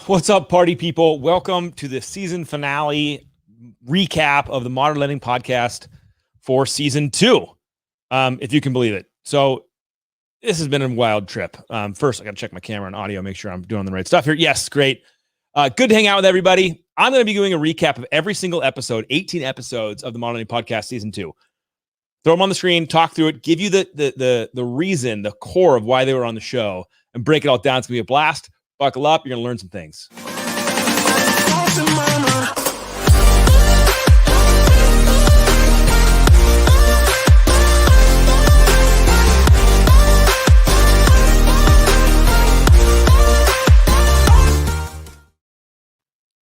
What's up, party people? Welcome to the season finale recap of the Modern Lending Podcast for season 2, if you can believe it. So this has been a wild trip. First, I got to check my camera and audio, make sure I'm doing the right stuff here. Yes, great. Good to hang out with everybody. I'm going to be doing a recap of every single episode, 18 episodes of the Modern Lending Podcast season 2. Throw them on the screen, talk through it, give you the reason, the core of why they were on the show, and break it all down. It's going to be a blast. Buckle up. You're going to learn some things.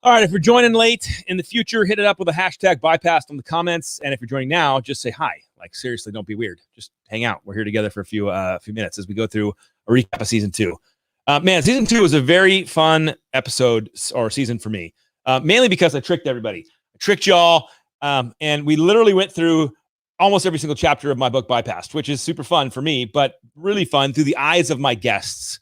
All right, if you're joining late in the future, hit it up with a hashtag bypassed on the comments. And if you're joining now, just say hi. Like, seriously, don't be weird. Just hang out. We're here together for a few minutes as we go through a recap of season 2. Man, season 2 was a very fun episode or season for me, mainly because I tricked everybody. I tricked y'all, and we literally went through almost every single chapter of my book, Bypassed, which is super fun for me, but really fun through the eyes of my guests,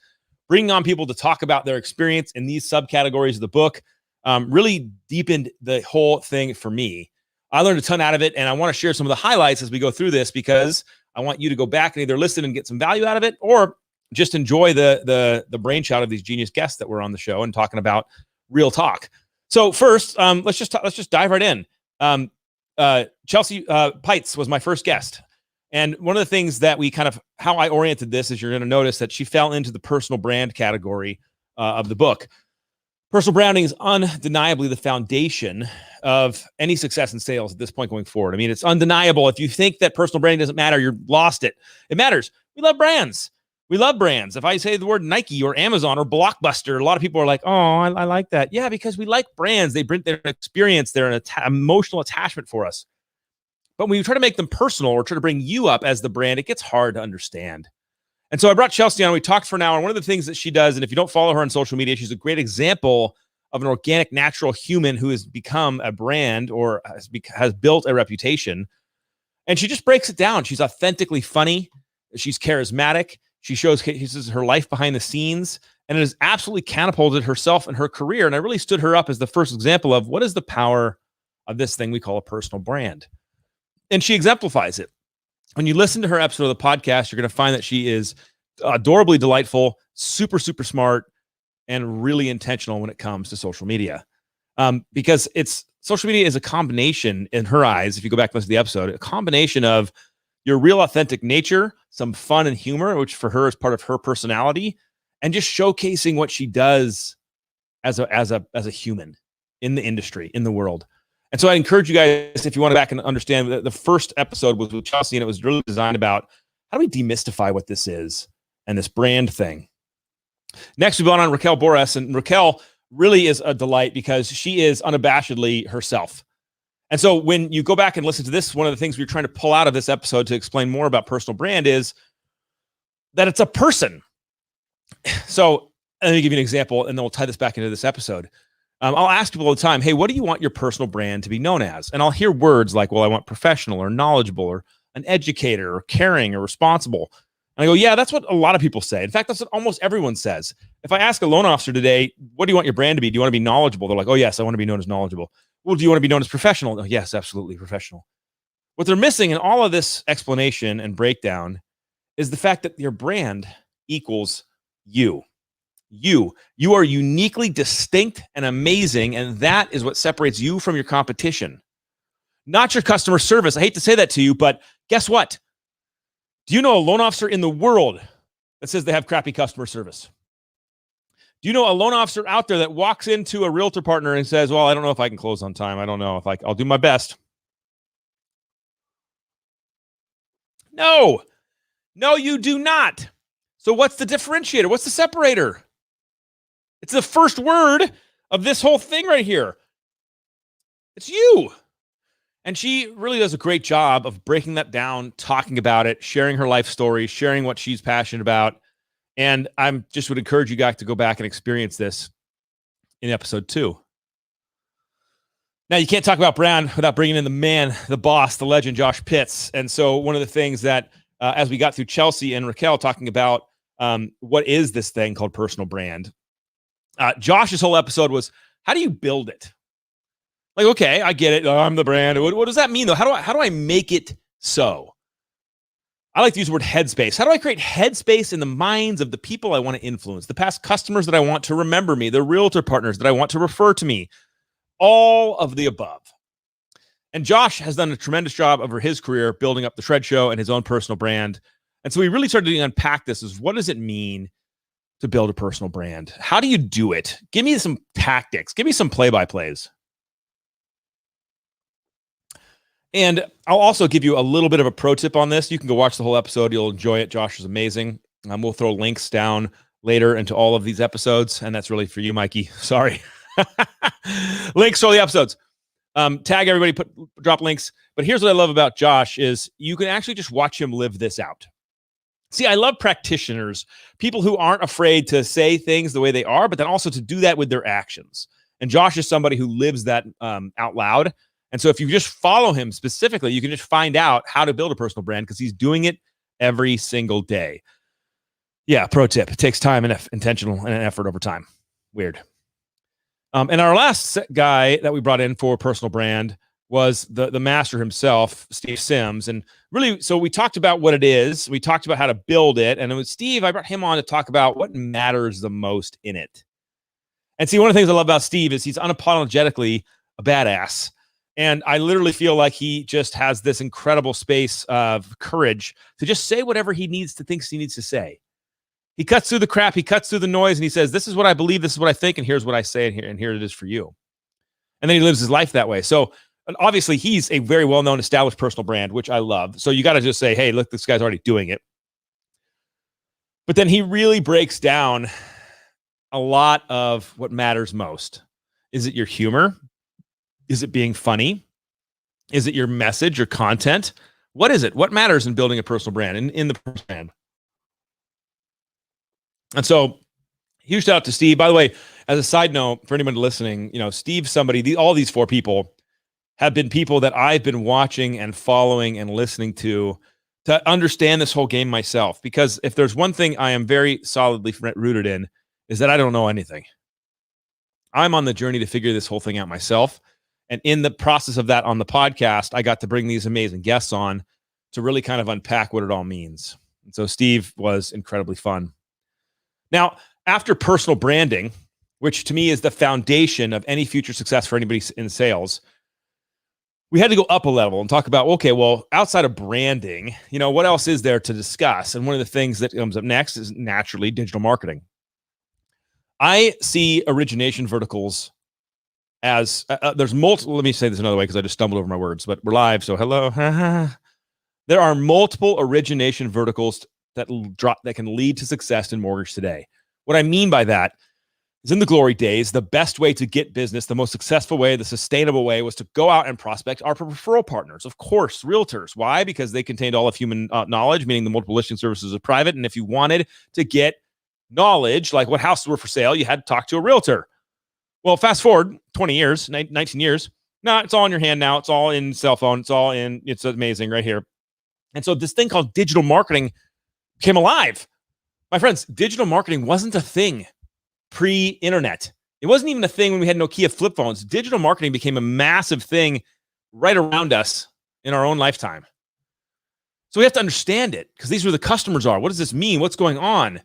bringing on people to talk about their experience in these subcategories of the book. Really deepened the whole thing for me. I learned a ton out of it, and I want to share some of the highlights as we go through this because I want you to go back and either listen and get some value out of it, or just enjoy the brainchild of these genius guests that were on the show and talking about real talk. So first, let's just dive right in. Chelsea Pites was my first guest. And one of the things that how I oriented this is you're going to notice that she fell into the personal brand category of the book. Personal branding is undeniably the foundation of any success in sales at this point going forward. I mean, it's undeniable. If you think that personal branding doesn't matter, you're lost it. It matters. We love brands. We love brands. If I say the word Nike or Amazon or Blockbuster, a lot of people are like, oh, I like that. Yeah, because we like brands. They bring their experience. They're an emotional attachment for us. But when you try to make them personal or try to bring you up as the brand, it gets hard to understand. And so I brought Chelsea on. We talked for an hour. And one of the things that she does, and if you don't follow her on social media, she's a great example of an organic, natural human who has become a brand or has built a reputation. And she just breaks it down. She's authentically funny. She's charismatic. She showcases her life behind the scenes, and it has absolutely catapulted herself and her career. And I really stood her up as the first example of what is the power of this thing we call a personal brand. And she exemplifies it. When you listen to her episode of the podcast, you're going to find that she is adorably delightful, super, super smart, and really intentional when it comes to social media. Because social media is a combination, in her eyes, if you go back and listen to the episode, a combination of your real authentic nature, some fun and humor, which for her is part of her personality, and just showcasing what she does as a human in the industry, in the world. And so I encourage you guys, if you want to back and understand, the first episode was with Chelsea, and it was really designed about how do we demystify what this is and this brand thing. Next, we've gone on Raquel Boras, and Raquel really is a delight because she is unabashedly herself. And so when you go back and listen to this, one of the things we're trying to pull out of this episode to explain more about personal brand is that it's a person. So let me give you an example, and then we'll tie this back into this episode. I'll ask people all the time, hey, what do you want your personal brand to be known as? And I'll hear words like, well, I want professional or knowledgeable or an educator or caring or responsible. And I go, yeah, that's what a lot of people say. In fact, that's what almost everyone says. If I ask a loan officer today, what do you want your brand to be? Do you want to be knowledgeable? They're like, oh, yes, I want to be known as knowledgeable. Well, do you want to be known as professional? Oh, yes, absolutely professional. What they're missing in all of this explanation and breakdown is the fact that your brand equals you. You are uniquely distinct and amazing, and that is what separates you from your competition. Not your customer service. I hate to say that to you, but guess what? Do you know a loan officer in the world that says they have crappy customer service? Do you know a loan officer out there that walks into a realtor partner and says, well, I don't know if I can close on time. I don't know if I'll do my best. No, you do not. So what's the differentiator? What's the separator? It's the first word of this whole thing right here. It's you. And she really does a great job of breaking that down, talking about it, sharing her life story, sharing what she's passionate about. And I'm just would encourage you guys to go back and experience this in episode 2. Now, you can't talk about brand without bringing in the man, the boss, the legend, Josh Pitts. And so one of the things that, as we got through Chelsea and Raquel talking about what is this thing called personal brand, Josh's whole episode was, how do you build it? Like, okay, I get it. I'm the brand. What does that mean, though? How do I make it so? I like to use the word headspace. How do I create headspace in the minds of the people I want to influence, the past customers that I want to remember me, the realtor partners that I want to refer to me, all of the above. And Josh has done a tremendous job over his career building up the Shred Show and his own personal brand. And so we really started to unpack this as, what does it mean to build a personal brand? How do you do it? Give me some tactics. Give me some play-by-plays. And I'll also give you a little bit of a pro tip on this. You can go watch the whole episode. You'll enjoy it. Josh is amazing. We'll throw links down later into all of these episodes. And that's really for you, Mikey. Sorry. Links to all the episodes. Tag everybody, drop links. But here's what I love about Josh is you can actually just watch him live this out. See, I love practitioners, people who aren't afraid to say things the way they are, but then also to do that with their actions. And Josh is somebody who lives that out loud. And so if you just follow him specifically, you can just find out how to build a personal brand because he's doing it every single day. Yeah, pro tip. It takes time and intentional and an effort over time. Weird. And our last guy that we brought in for personal brand was the master himself, Steve Sims. And really, so we talked about what it is. We talked about how to build it. And it was Steve, I brought him on to talk about what matters the most in it. And see, one of the things I love about Steve is he's unapologetically a badass. And I literally feel like he just has this incredible space of courage to just say whatever thinks he needs to say. He cuts through the crap, he cuts through the noise, and he says, this is what I believe, this is what I think, and here's what I say, and here it is for you. And then he lives his life that way. So obviously, he's a very well-known, established personal brand, which I love. So you got to just say, hey, look, this guy's already doing it. But then he really breaks down a lot of what matters most. Is it your humor? Is it being funny? Is it your message, your content? What is it? What matters in building a personal brand, in the personal brand? And so, huge shout out to Steve. By the way, as a side note, for anyone listening, Steve's somebody, all these four people have been people that I've been watching and following and listening to understand this whole game myself. Because if there's one thing I am very solidly rooted in, is that I don't know anything. I'm on the journey to figure this whole thing out myself. And in the process of that on the podcast, I got to bring these amazing guests on to really kind of unpack what it all means. And so Steve was incredibly fun. Now, after personal branding, which to me is the foundation of any future success for anybody in sales, we had to go up a level and talk about, okay, well, outside of branding, what else is there to discuss? And one of the things that comes up next is naturally digital marketing. I see origination verticals as there's multiple. Let me say this another way because I just stumbled over my words, but we're live. So hello. There are multiple origination verticals that can lead to success in mortgage today. What I mean by that is, in the glory days, the best way to get business, the most successful way, the sustainable way, was to go out and prospect our referral partners. Of course, realtors. Why? Because they contained all of human knowledge, meaning the multiple listing services are private. And if you wanted to get knowledge, like what houses were for sale, you had to talk to a realtor. Well, fast forward 20 years, 19 years. No, it's all in your hand now. It's all in cell phone. It's amazing right here. And so this thing called digital marketing came alive. My friends, digital marketing wasn't a thing pre-internet. It wasn't even a thing when we had Nokia flip phones. Digital marketing became a massive thing right around us in our own lifetime. So we have to understand it because these are where the customers are. What does this mean? What's going on?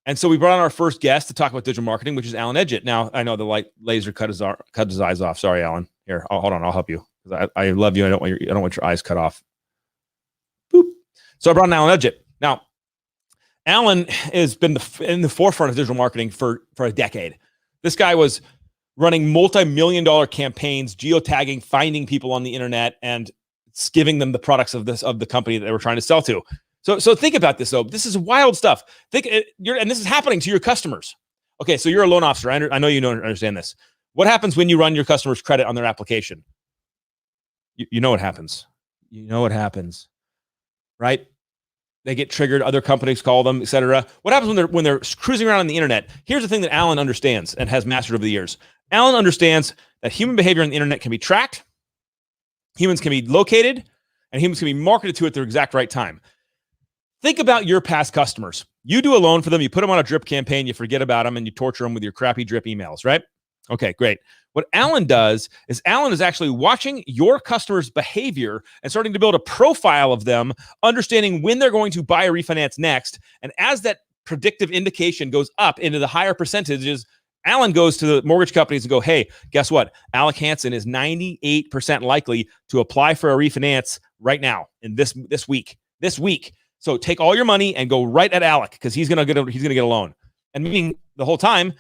And so we brought on our first guest to talk about digital marketing, which is Alan Edgett. Now, I know the light laser cut his eyes off. Sorry, Alan. Here, hold on. I'll help you. I love you. I don't want your eyes cut off. Boop. So I brought on Alan Edgett. Now, Alan has been in the forefront of digital marketing for a decade. This guy was running multi-million-dollar campaigns, geotagging, finding people on the internet, and giving them the products of the company that they were trying to sell to. So think about this, though. This is wild stuff. And this is happening to your customers. Okay, so you're a loan officer. I know you don't understand this. What happens when you run your customer's credit on their application? You know what happens. You know what happens, right? They get triggered. Other companies call them, et cetera. What happens when they're cruising around on the internet? Here's the thing that Alan understands and has mastered over the years. Alan understands that human behavior on the internet can be tracked, humans can be located, and humans can be marketed to at their exact right time. Think about your past customers. You do a loan for them, you put them on a drip campaign, you forget about them, and you torture them with your crappy drip emails, right? Okay, great. What Alan does is Alan is actually watching your customers' behavior and starting to build a profile of them, understanding when they're going to buy or refinance next. And as that predictive indication goes up into the higher percentages, Alan goes to the mortgage companies and go, hey, guess what? Alec Hansen is 98% likely to apply for a refinance right now in this week. So take all your money and go right at Alec because he's gonna get a loan. And meaning the whole time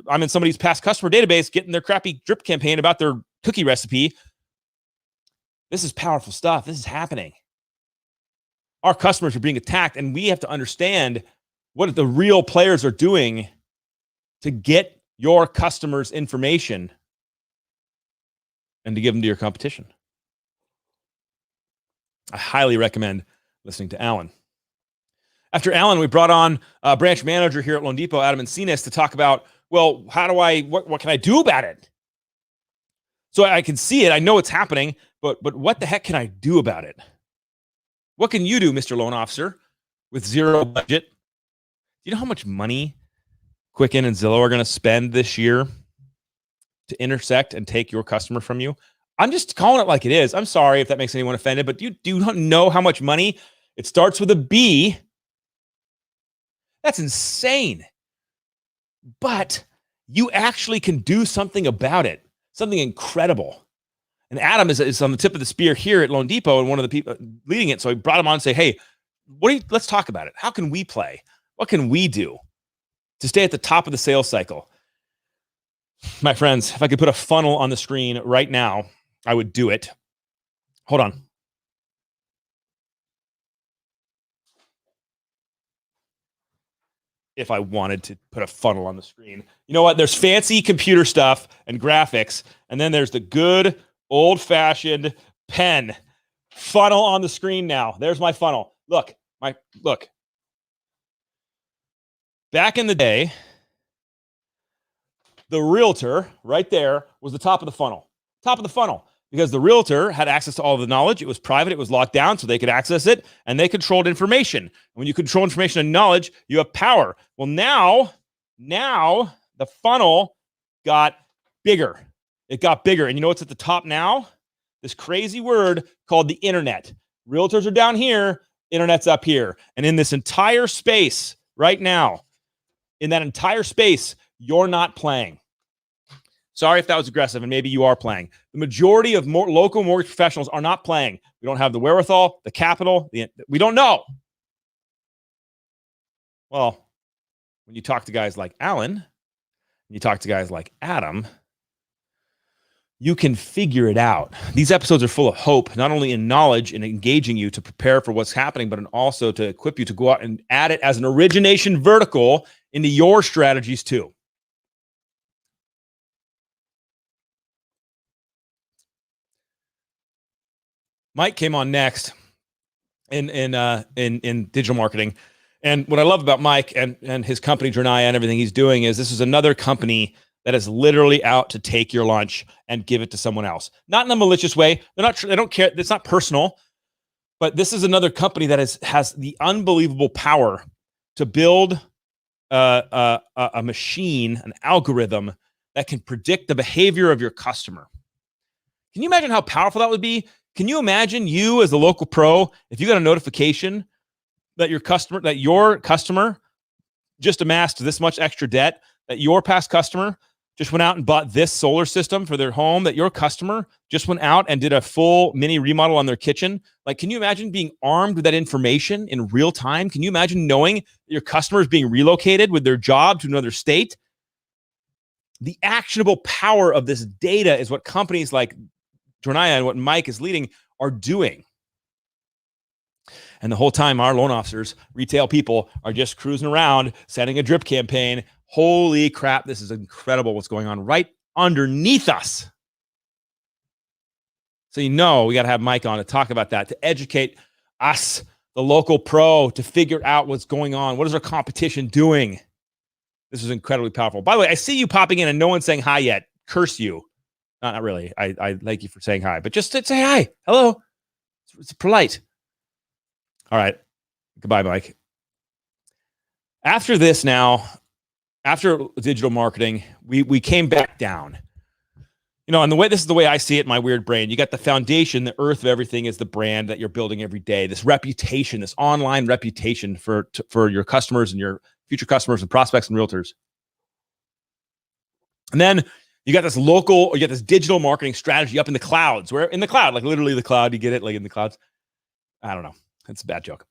I'm in somebody's past customer database getting their crappy drip campaign about their cookie recipe. This is powerful stuff. This is happening. Our customers are being attacked, and we have to understand what the real players are doing to get your customers' information and to give them to your competition. I highly recommend listening to Alan. After Alan, we brought on a branch manager here at Loan Depot, Adam Encinas, to talk about, well, what can I do about it? So I can see it. I know it's happening, but what the heck can I do about it? What can you do, Mr. Loan Officer, with zero budget? Do you know how much money Quicken and Zillow are going to spend this year to intersect and take your customer from you? I'm just calling it like it is. I'm sorry if that makes anyone offended, but you do not know how much money. It starts with a B. That's insane. But you actually can do something about it, something incredible. And Adam is on the tip of the spear here at Loan Depot and one of the people leading it. So I brought him on and say, hey, let's talk about it. How can we play? What can we do to stay at the top of the sales cycle? My friends, if I could put a funnel on the screen right now, I would do it. Hold on. If I wanted to put a funnel on the screen. You know what? There's fancy computer stuff and graphics, and then there's the good old-fashioned pen. Funnel on the screen now. There's my funnel. Look. Back in the day, the realtor right there was the top of the funnel. Top of the funnel. Because the realtor had access to all of the knowledge. It was private. It was locked down, so they could access it, and they controlled information. And when you control information and knowledge, you have power. Well, now the funnel got bigger. It got bigger. And you know what's at the top now? This crazy word called the internet. Realtors are down here. Internet's up here. And in this entire space right now, in that entire space, you're not playing. Sorry if that was aggressive, and maybe you are playing. The majority of local mortgage professionals are not playing. We don't have the wherewithal, the capital. We don't know. Well, when you talk to guys like Alan, you talk to guys like Adam, you can figure it out. These episodes are full of hope, not only in knowledge and engaging you to prepare for what's happening, but also to equip you to go out and add it as an origination vertical into your strategies too. Mike came on next in digital marketing. And what I love about Mike and his company, Drenaya, and everything he's doing is this is another company that is literally out to take your lunch and give it to someone else. Not in a malicious way. They don't care. It's not personal. But this is another company that has the unbelievable power to build a machine, an algorithm that can predict the behavior of your customer. Can you imagine how powerful that would be? Can you imagine you as the local pro, if you got a notification that your customer just amassed this much extra debt, that your past customer just went out and bought this solar system for their home, that your customer just went out and did a full mini remodel on their kitchen? Like, can you imagine being armed with that information in real time? Can you imagine knowing that your customer is being relocated with their job to another state? The actionable power of this data is what companies like Drenaya and what Mike is leading are doing. And the whole time, our loan officers, retail people, are just cruising around, setting a drip campaign. Holy crap, this is incredible what's going on right underneath us. So we got to have Mike on to talk about that, to educate us, the local pro, to figure out what's going on. What is our competition doing? This is incredibly powerful. By the way, I see you popping in and no one's saying hi yet. Curse you. Not really. I like you for saying hi, but just say hi. Hello. It's polite. All right. Goodbye, Mike. After this now, after digital marketing, we came back down. And this is the way I see it in my weird brain. You got the foundation, the earth of everything is the brand that you're building every day. This reputation, this online reputation for your customers and your future customers and prospects and realtors. And then you got this digital marketing strategy up in the clouds, like literally the cloud. You get it, like in the clouds. I don't know. That's a bad joke.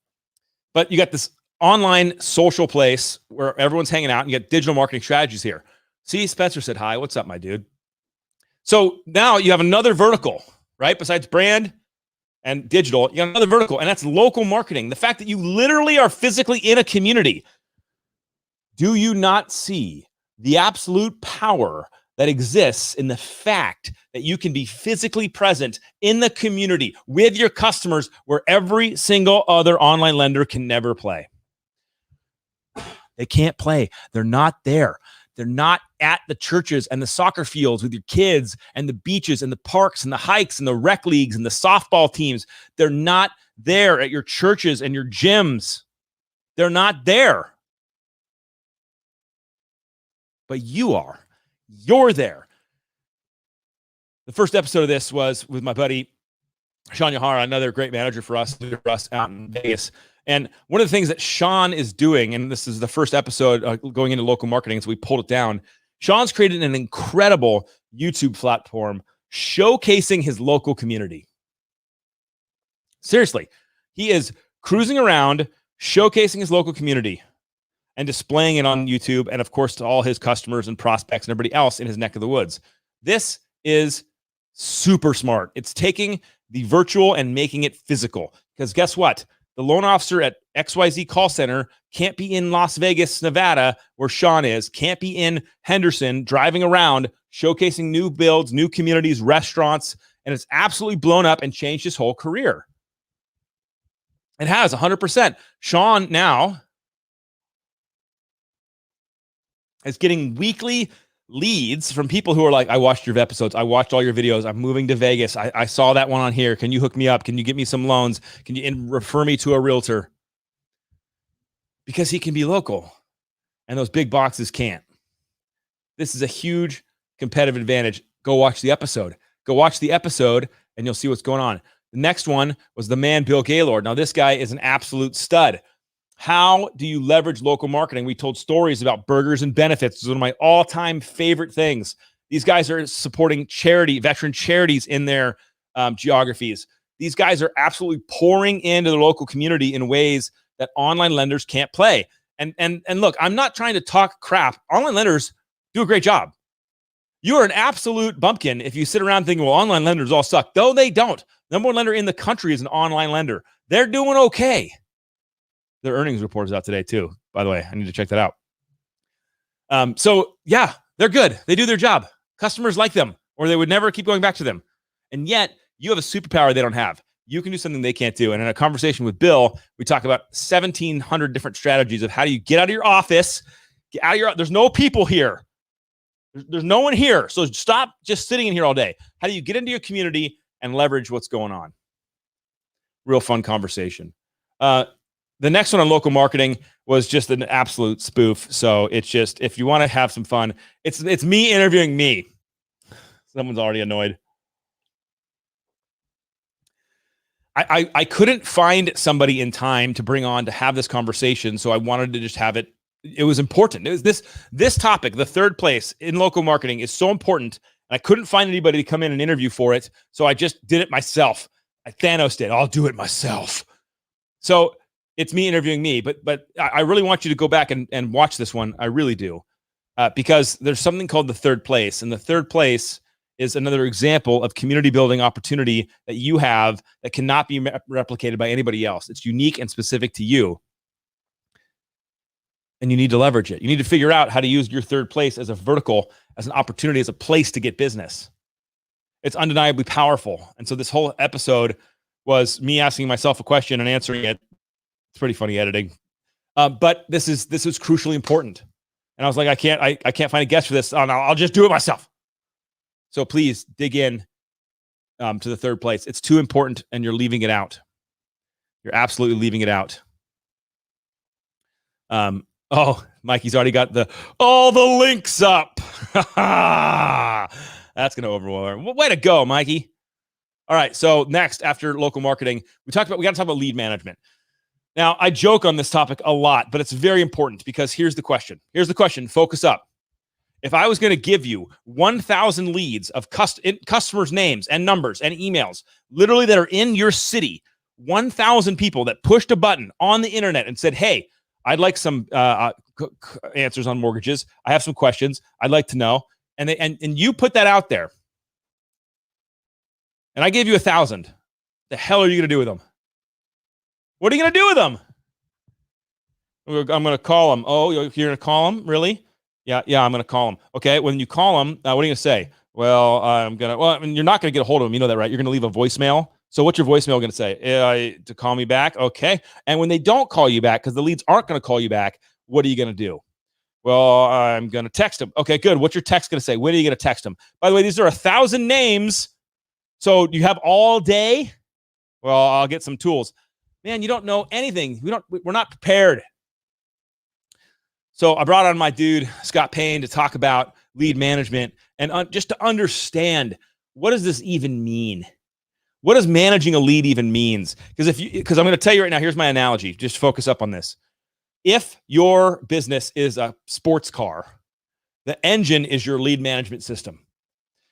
But you got this online social place where everyone's hanging out and you got digital marketing strategies here. See, Spencer said hi. What's up, my dude? So now you have another vertical, right? Besides brand and digital, you have another vertical, and that's local marketing. The fact that you literally are physically in a community. Do you not see the absolute power that exists in the fact that you can be physically present in the community with your customers where every single other online lender can never play? They can't play. They're not there. They're not at the churches and the soccer fields with your kids and the beaches and the parks and the hikes and the rec leagues and the softball teams. They're not there at your churches and your gyms. They're not there. But you are. You're there. The first episode of this was with my buddy, Sean Yahara, another great manager for us out in Vegas. And one of the things that Sean is doing, and this is the first episode going into local marketing, so we pulled it down. Sean's created an incredible YouTube platform showcasing his local community. Seriously, he is cruising around, showcasing his local community and displaying it on YouTube, and of course to all his customers and prospects and everybody else in his neck of the woods. This is super smart. It's taking the virtual and making it physical. Because guess what? The loan officer at XYZ call center can't be in Las Vegas, Nevada, where Sean is, can't be in Henderson driving around, showcasing new builds, new communities, restaurants, and it's absolutely blown up and changed his whole career. It has 100%. Sean now is getting weekly leads from people who are like, I watched your episodes. I watched all your videos. I'm moving to Vegas. I saw that one on here. Can you hook me up? Can you get me some loans? Can you refer me to a realtor? Because he can be local and those big boxes can't. This is a huge competitive advantage. Go watch the episode. And you'll see what's going on. The next one was the man, Bill Gaylord. Now, this guy is an absolute stud. How do you leverage local marketing? We told stories about burgers and benefits. It's one of my all-time favorite things. These guys are supporting veteran charities in their geographies. These guys are absolutely pouring into the local community in ways that online lenders can't play. And look, I'm not trying to talk crap. Online lenders do a great job. You are an absolute bumpkin if you sit around thinking, well, online lenders all suck. No, they don't. Number one lender in the country is an online lender. They're doing okay. Their earnings report is out today too, by the way. I need to check that out. So yeah, they're good. They do their job. Customers like them, or they would never keep going back to them. And yet you have a superpower they don't have. You can do something they can't do. And in a conversation with Bill, we talk about 1,700 different strategies of how do you get out of your office, there's no people here. There's no one here. So stop just sitting in here all day. How do you get into your community and leverage what's going on? Real fun conversation. The next one on local marketing was just an absolute spoof. So it's just, if you want to have some fun, it's me interviewing me. Someone's already annoyed. I couldn't find somebody in time to bring on to have this conversation. So I wanted to just have it. It was important. It was this topic, the third place in local marketing, is so important. And I couldn't find anybody to come in and interview for it. So I just did it myself. I Thanos did. I'll do it myself. So it's me interviewing me, but I really want you to go back and watch this one. I really do, because there's something called the third place, and the third place is another example of community building opportunity that you have that cannot be replicated by anybody else. It's unique and specific to you, and you need to leverage it. You need to figure out how to use your third place as a vertical, as an opportunity, as a place to get business. It's undeniably powerful, and so this whole episode was me asking myself a question and answering it. It's pretty funny editing, but this is crucially important. And I was like, I can't find a guest for this. I'll just do it myself. So please dig in to the third place. It's too important, and you're leaving it out. You're absolutely leaving it out. Oh, Mikey's already got all the links up. That's going to overwhelm her. Way to go, Mikey. All right. So next, after local marketing, we got to talk about lead management. Now, I joke on this topic a lot, but it's very important because here's the question. Focus up. If I was going to give you 1,000 leads of customers' names and numbers and emails, literally that are in your city, 1,000 people that pushed a button on the internet and said, hey, I'd like some answers on mortgages. I have some questions. I'd like to know. And you put that out there. And I gave you 1,000. The hell are you going to do with them? What are you going to do with them? I'm going to call them. Oh, you're going to call them? Really? Yeah, I'm going to call them. Okay, when you call them, what are you going to say? Well, you're not going to get a hold of them. You know that, right? You're going to leave a voicemail. So what's your voicemail going to say? To call me back? Okay. And when they don't call you back, because the leads aren't going to call you back, what are you going to do? Well, I'm going to text them. Okay, good. What's your text going to say? When are you going to text them? By the way, these are 1,000 names. So you have all day? Well, I'll get some tools. Man, you don't know anything. We're not prepared. So I brought on my dude, Scott Payne, to talk about lead management and just to understand, what does this even mean? What does managing a lead even means? Because I'm going to tell you right now, here's my analogy. Just focus up on this. If your business is a sports car, the engine is your lead management system.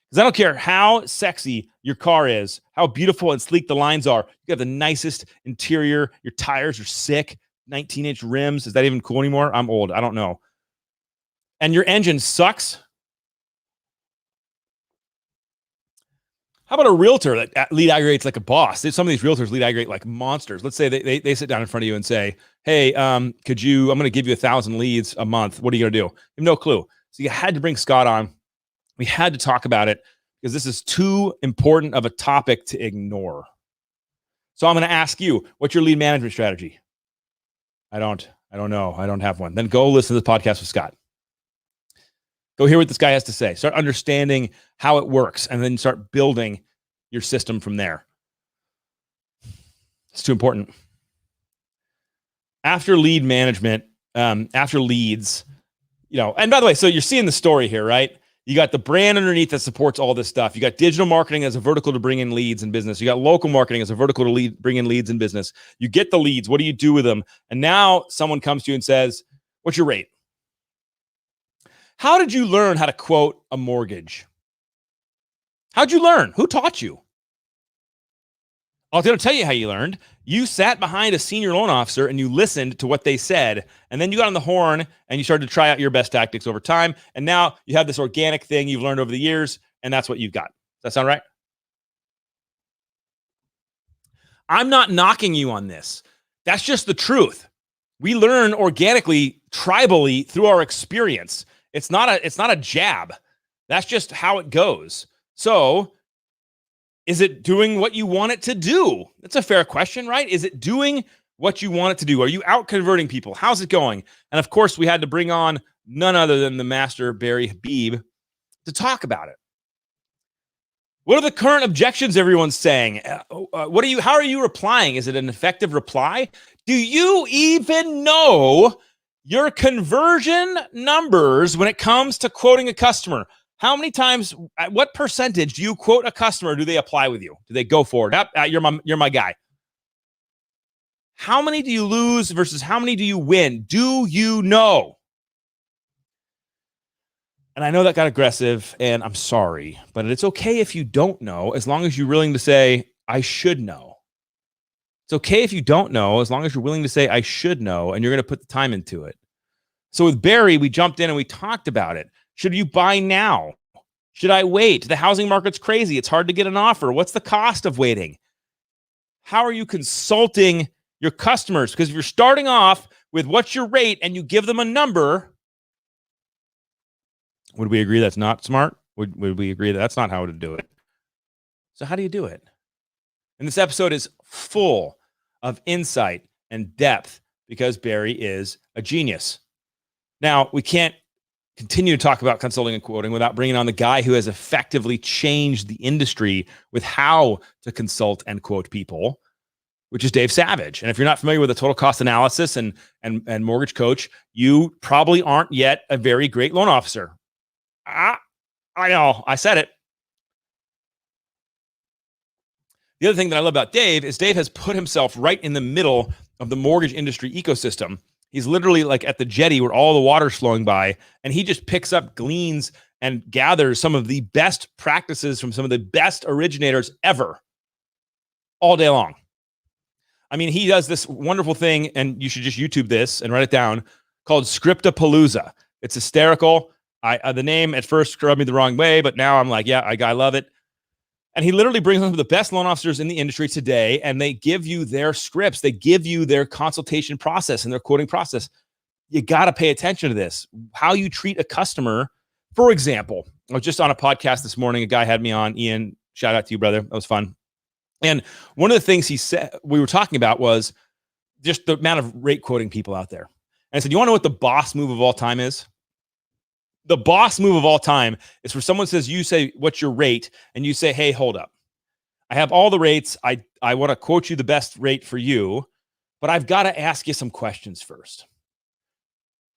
Because I don't care how sexy your car is, how beautiful and sleek the lines are. You have the nicest interior. Your tires are sick. 19-inch rims. Is that even cool anymore? I'm old. I don't know. And your engine sucks. How about a realtor that lead aggregates like a boss? Some of these realtors lead aggregate like monsters. Let's say they sit down in front of you and say, hey, I'm going to give you 1,000 leads a month. What are you going to do? You have no clue. So you had to bring Scott on. We had to talk about it because this is too important of a topic to ignore. So I'm going to ask you, what's your lead management strategy? I don't know. I don't have one. Then go listen to the podcast with Scott. Go hear what this guy has to say. Start understanding how it works and then start building your system from there. It's too important. After lead management, after leads, and by the way, so you're seeing the story here, right? You got the brand underneath that supports all this stuff. You got digital marketing as a vertical to bring in leads in business. You got local marketing as a vertical to bring in leads in business. You get the leads. What do you do with them? And now someone comes to you and says, what's your rate? How did you learn how to quote a mortgage? How'd you learn? Who taught you? I'm going to tell you how you learned. You sat behind a senior loan officer and you listened to what they said. And then you got on the horn and you started to try out your best tactics over time. And now you have this organic thing you've learned over the years. And that's what you've got. Does that sound right? I'm not knocking you on this. That's just the truth. We learn organically, tribally through our experience. It's not a jab. That's just how it goes. So is it doing what you want it to do? That's a fair question, right? Is it doing what you want it to do? Are you out converting people? How's it going? And of course, we had to bring on none other than the master Barry Habib to talk about it. What are the current objections everyone's saying? How are you replying? Is it an effective reply? Do you even know your conversion numbers when it comes to quoting a customer? How many times, at what percentage do you quote a customer? Do they apply with you? Do they go forward? You're my guy. How many do you lose versus how many do you win? Do you know? And I know that got aggressive, and I'm sorry, but it's okay if you don't know, as long as you're willing to say, I should know. It's okay if you don't know, as long as you're willing to say, I should know, and you're going to put the time into it. So with Barry, we jumped in and we talked about it. Should you buy now? Should I wait? The housing market's crazy. It's hard to get an offer. What's the cost of waiting? How are you consulting your customers? Because if you're starting off with what's your rate and you give them a number, would we agree that's not smart? Would we agree that that's not how to do it? So how do you do it? And this episode is full of insight and depth because Barry is a genius. Now, we can't continue to talk about consulting and quoting without bringing on the guy who has effectively changed the industry with how to consult and quote people, which is Dave Savage. And if you're not familiar with the total cost analysis and mortgage coach, you probably aren't yet a very great loan officer. I know, I said it. The other thing that I love about Dave is Dave has put himself right in the middle of the mortgage industry ecosystem. He's literally like at the jetty where all the water's flowing by, and he just picks up, gleans, and gathers some of the best practices from some of the best originators ever all day long. I mean, he does this wonderful thing, and you should just YouTube this and write it down, called Scriptapalooza. It's hysterical. The name at first rubbed me the wrong way, but now I'm like, yeah, I love it. And he literally brings some of the best loan officers in the industry today, and they give you their scripts. They give you their consultation process and their quoting process. You got to pay attention to this. How you treat a customer. For example, I was just on a podcast this morning. A guy had me on. Ian, shout out to you, brother. That was fun. And one of the things he said, we were talking about, was just the amount of rate quoting people out there. And I said, you want to know what the boss move of all time is? The boss move of all time is for someone says, you say, what's your rate? And you say, hey, hold up. I have all the rates. I want to quote you the best rate for you, but I've got to ask you some questions first.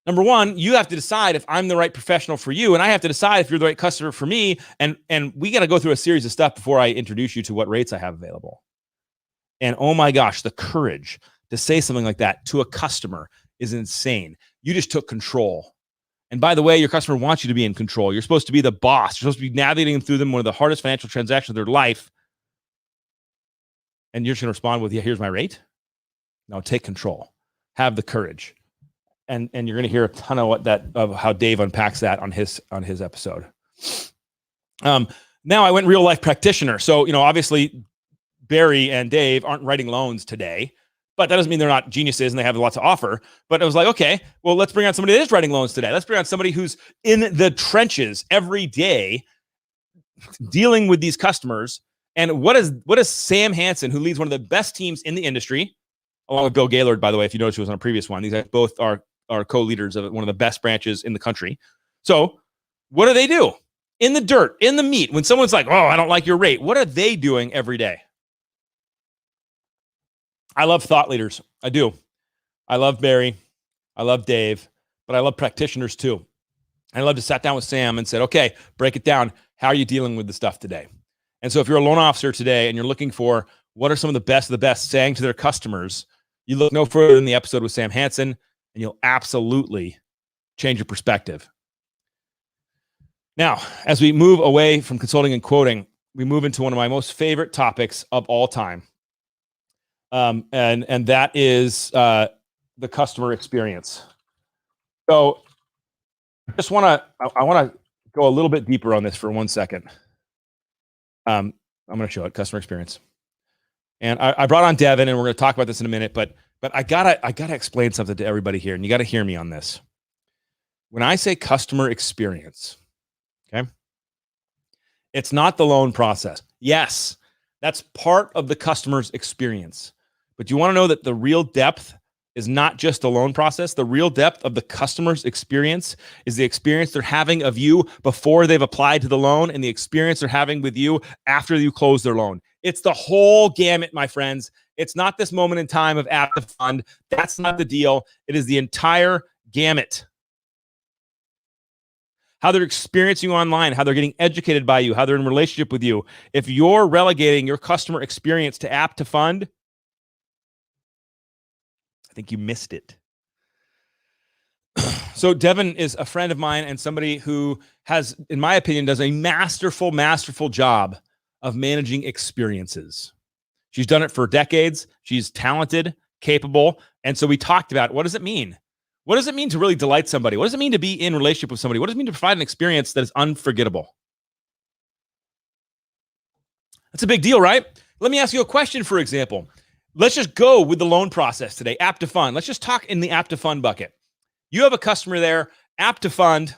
Number one, you have to decide if I'm the right professional for you, and I have to decide if you're the right customer for me. And we got to go through a series of stuff before I introduce you to what rates I have available. And oh my gosh, the courage to say something like that to a customer is insane. You just took control. And by the way, your customer wants you to be in control. You're supposed to be the boss. You're supposed to be navigating through them one of the hardest financial transactions of their life. And you're just going to respond with, yeah, here's my rate. No, take control. Have the courage. And you're going to hear a ton of how Dave unpacks that on his episode. Now I went real life practitioner. So, obviously Barry and Dave aren't writing loans today, but that doesn't mean they're not geniuses and they have a lot to offer. But I was like, okay, well, let's bring on somebody that is writing loans today. Let's bring on somebody who's in the trenches every day dealing with these customers. And what is Sam Hansen, who leads one of the best teams in the industry, along with Bill Gaylord, by the way, if you notice, he was on a previous one. These guys both are co-leaders of one of the best branches in the country. So what do they do? In the dirt, in the meat, when someone's like, oh, I don't like your rate, what are they doing every day? I love thought leaders. I do. I love Barry. I love Dave, but I love practitioners too. I love to sit down with Sam and said, okay, break it down. How are you dealing with the stuff today? And so if you're a loan officer today and you're looking for what are some of the best saying to their customers, you look no further than the episode with Sam Hansen, and you'll absolutely change your perspective. Now, as we move away from consulting and quoting, we move into one of my most favorite topics of all time. And that is the customer experience. So I want to go a little bit deeper on this for 1 second. I'm going to show it, customer experience. And I brought on Devin, and we're going to talk about this in a minute, but I gotta explain something to everybody here, and you got to hear me on this. When I say customer experience, okay, it's not the loan process. Yes, that's part of the customer's experience. But you want to know that the real depth is not just the loan process. The real depth of the customer's experience is the experience they're having of you before they've applied to the loan and the experience they're having with you after you close their loan. It's the whole gamut, my friends. It's not this moment in time of app to fund. That's not the deal. It is the entire gamut. How they're experiencing you online, how they're getting educated by you, how they're in relationship with you. If you're relegating your customer experience to app to fund, I think you missed it. So Devin is a friend of mine and somebody who has, in my opinion, does a masterful job of managing experiences. She's done it for decades. She's talented, capable. And so we talked about, what does it mean? What does it mean to really delight somebody? What does it mean to be in relationship with somebody? What does it mean to provide an experience that is unforgettable? That's a big deal, right? Let me ask you a question, for example. Let's just go with the loan process today, app to fund. Let's just talk in the app to fund bucket. You have a customer there, app to fund.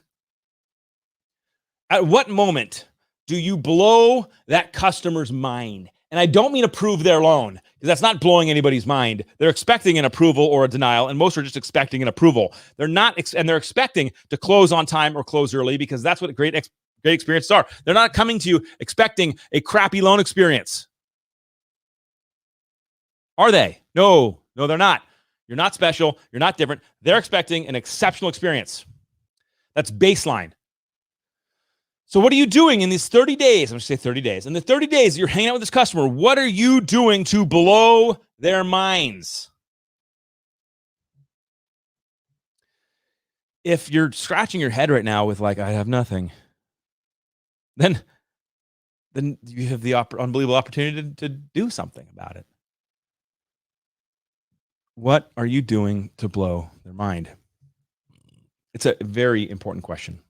At what moment do you blow that customer's mind? And I don't mean approve their loan, because that's not blowing anybody's mind. They're expecting an approval or a denial, and most are just expecting an approval. They're not, and they're expecting to close on time or close early, because that's what great experiences are. They're not coming to you expecting a crappy loan experience. Are they? No, they're not. You're not special. You're not different. They're expecting an exceptional experience. That's baseline. So what are you doing in these 30 days? I'm going to say 30 days. In the 30 days you're hanging out with this customer, what are you doing to blow their minds? If you're scratching your head right now with like, I have nothing, then you have the unbelievable opportunity to do something about it. What are you doing to blow their mind? It's a very important question.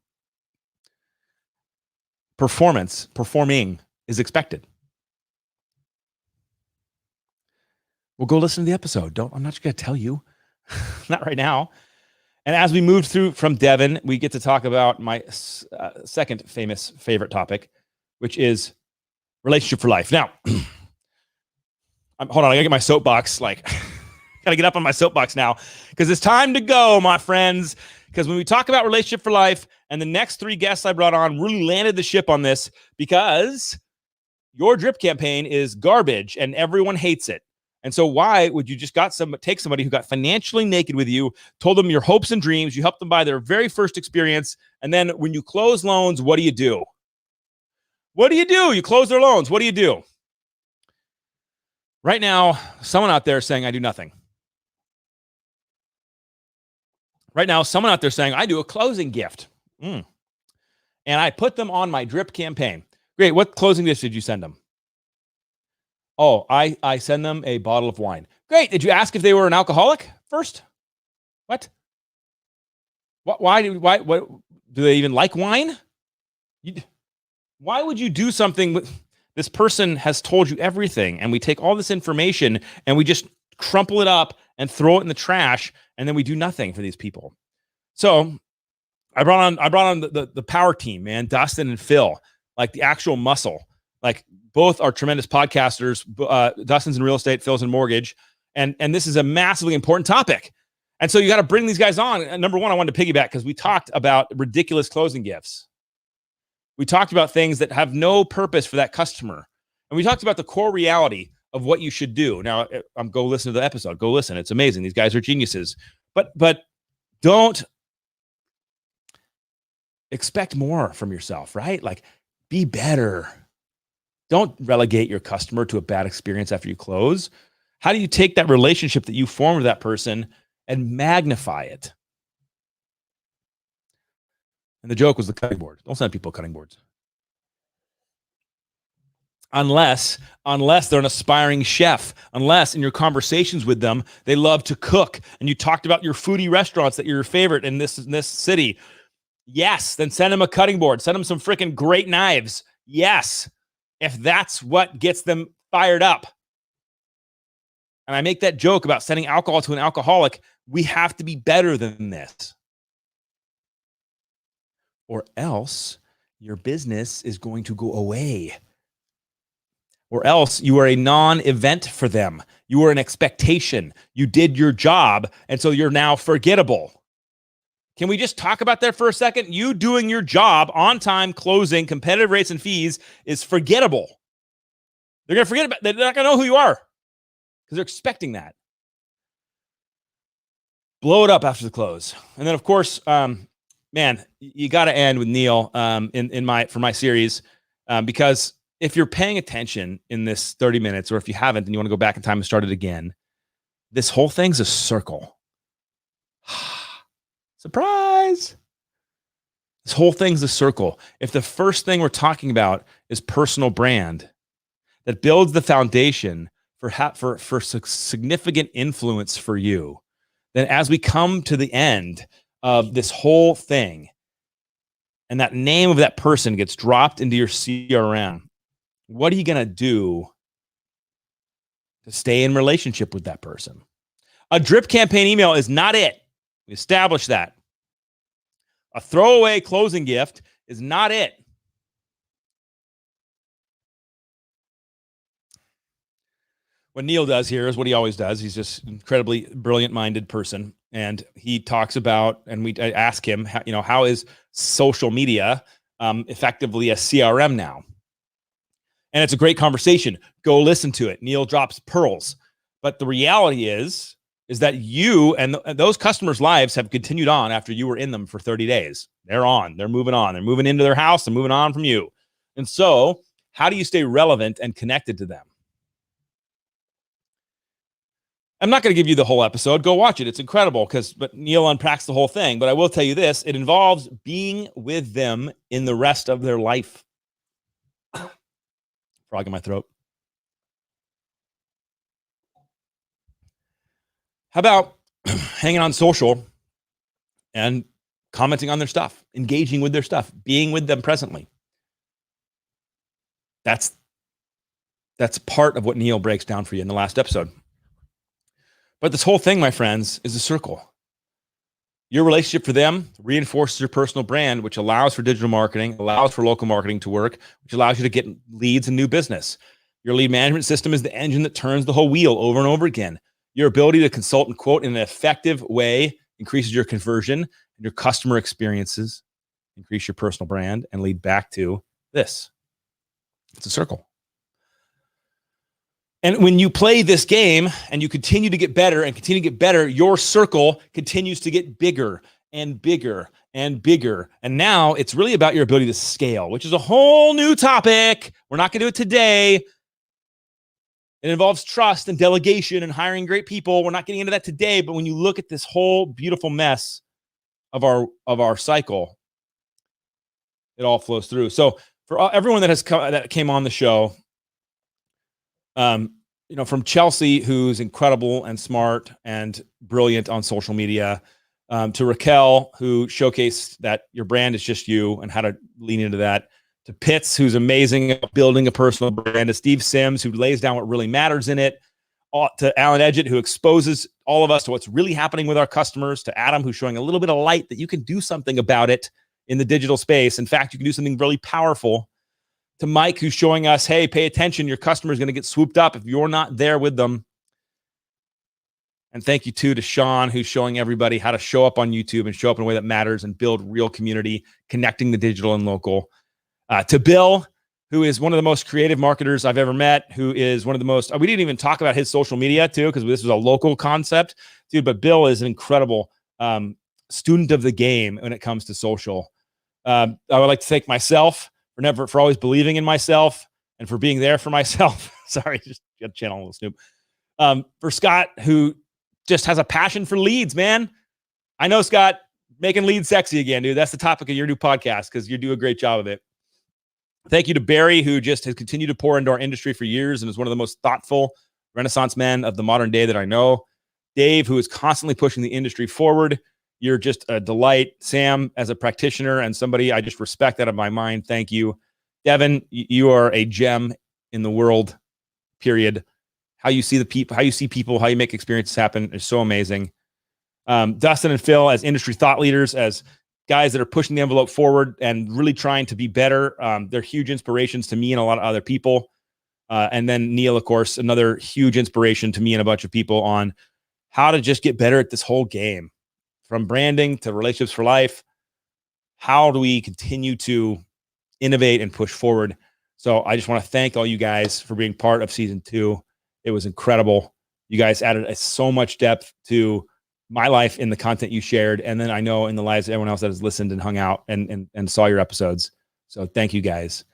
Performing is expected. Well, go listen to the episode. I'm not just going to tell you. Not right now. And as we moved through from Devin, we get to talk about my second favorite topic, which is relationship for life. Now, hold on, I gotta get my soapbox. Gotta get up on my soapbox now because it's time to go, my friends. Because when we talk about relationship for life, and the next 3 guests I brought on really landed the ship on this, because your drip campaign is garbage and everyone hates it. And so why would you just take somebody who got financially naked with you, told them your hopes and dreams, you helped them buy their very first experience, and then when you close loans, what do you do? What do you do? You close their loans. What do you do? Right now, someone out there is saying, I do nothing. Right now, someone out there saying, I do a closing gift. And I put them on my drip campaign. Great. What closing gift did you send them? Oh, I send them a bottle of wine. Great. Did you ask if they were an alcoholic first? What? Why do they even like wine? Why would you do something? This person has told you everything, and we take all this information and we just crumple it up and throw it in the trash, and then we do nothing for these people. So I brought on the power team, man, Dustin and Phil, like the actual muscle. Like both are tremendous podcasters. Dustin's in real estate, Phil's in mortgage, and this is a massively important topic. And so you got to bring these guys on. And number one, I wanted to piggyback because we talked about ridiculous closing gifts. We talked about things that have no purpose for that customer, and we talked about the core reality of what you should do. Now, go listen to the episode. Go listen. It's amazing. These guys are geniuses. But don't expect more from yourself, right? Like, be better. Don't relegate your customer to a bad experience after you close. How do you take that relationship that you formed with that person and magnify it? And the joke was the cutting board. Don't send people cutting boards. Unless they're an aspiring chef, unless in your conversations with them, they love to cook and you talked about your foodie restaurants that are your favorite in this city. Yes, then send them a cutting board. Send them some freaking great knives. Yes, if that's what gets them fired up. And I make that joke about sending alcohol to an alcoholic. We have to be better than this. Or else your business is going to go away. Or else you are a non-event for them. You are an expectation. You did your job, and so you're now forgettable. Can we just talk about that for a second? You doing your job on time, closing, competitive rates and fees is forgettable. They're going to forget about it. They're not going to know who you are because they're expecting that. Blow it up after the close. And then, of course, man, you got to end with Neil for my series because if you're paying attention in this 30 minutes, or if you haven't and you want to go back in time and start it again, this whole thing's a circle. Surprise. This whole thing's a circle. If the first thing we're talking about is personal brand that builds the foundation for significant influence for you, then as we come to the end of this whole thing and that name of that person gets dropped into your CRM, what are you going to do to stay in relationship with that person? A drip campaign email is not it. We established that. A throwaway closing gift is not it. What Neil does here is what he always does. He's just an incredibly brilliant-minded person. And he talks about, and I ask him, how is social media effectively a CRM now? And it's a great conversation. Go listen to it. Neil drops pearls. But the reality is that you and those customers' lives have continued on after you were in them for 30 days. They're on, they're moving on, they're moving into their house, they're moving on from you. And so how do you stay relevant and connected to them? I'm not going to give you the whole episode. Go watch it. It's incredible but Neil unpacks the whole thing. But I will tell you this, it involves being with them in the rest of their life. Frog in my throat. How about hanging on social and commenting on their stuff, engaging with their stuff, being with them presently? That's part of what Neil breaks down for you in the last episode. But this whole thing, my friends, is a circle. Your relationship for them reinforces your personal brand, which allows for digital marketing, allows for local marketing to work, which allows you to get leads and new business. Your lead management system is the engine that turns the whole wheel over and over again. Your ability to consult and quote in an effective way increases your conversion and your customer experiences, increase your personal brand, and lead back to this. It's a circle. And when you play this game and you continue to get better and continue to get better, your circle continues to get bigger and bigger and bigger. And now it's really about your ability to scale, which is a whole new topic. We're not going to do it today. It involves trust and delegation and hiring great people. We're not getting into that today, but when you look at this whole beautiful mess of our cycle, it all flows through. So for everyone that came on the show, from Chelsea, who's incredible and smart and brilliant on social media, to Raquel, who showcased that your brand is just you and how to lean into that, to Pitts, who's amazing at building a personal brand, to Steve Sims, who lays down what really matters in it, to Alan Edgett, who exposes all of us to what's really happening with our customers, to Adam, who's showing a little bit of light that you can do something about it in the digital space. In fact, you can do something really powerful, to Mike, who's showing us, hey, pay attention, your customer is going to get swooped up if you're not there with them. And thank you, too, to Sean, who's showing everybody how to show up on YouTube and show up in a way that matters and build real community, connecting the digital and local. To Bill, who is one of the most creative marketers I've ever met, who is one of the most, we didn't even talk about his social media, too, because this was a local concept, dude, but Bill is an incredible student of the game when it comes to social. I would like to thank myself for always believing in myself and for being there for myself. Sorry, just got to channel a little Snoop. For Scott, who just has a passion for leads, man. I know, Scott, making leads sexy again, dude. That's the topic of your new podcast because you do a great job of it. Thank you to Barry, who just has continued to pour into our industry for years and is one of the most thoughtful Renaissance men of the modern day that I know. Dave, who is constantly pushing the industry forward. You're just a delight. Sam, as a practitioner and somebody I just respect out of my mind, thank you. Devin, you are a gem in the world, period. How you see the people, how you see people, how you make experiences happen is so amazing. Dustin and Phil, as industry thought leaders, as guys that are pushing the envelope forward and really trying to be better. They're huge inspirations to me and a lot of other people. And then Neil, of course, another huge inspiration to me and a bunch of people on how to just get better at this whole game. From branding to relationships for life, how do we continue to innovate and push forward? So I just want to thank all you guys for being part of season 2. It was incredible. You guys added so much depth to my life in the content you shared. And then I know in the lives of everyone else that has listened and hung out and saw your episodes. So thank you guys.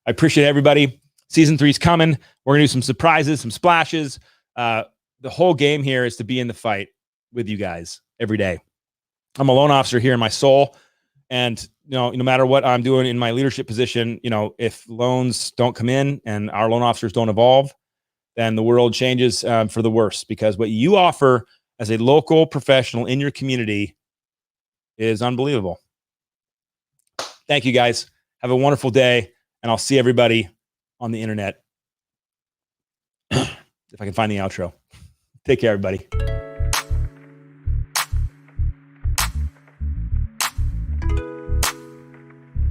I appreciate everybody. Season 3 is coming. We're going to do some surprises, some splashes. The whole game here is to be in the fight with you guys every day. I'm a loan officer here in my soul. And, no matter what I'm doing in my leadership position, if loans don't come in and our loan officers don't evolve, then the world changes for the worse, because what you offer as a local professional in your community is unbelievable. Thank you, guys. Have a wonderful day, and I'll see everybody on the internet. If I can find the outro. Take care, everybody.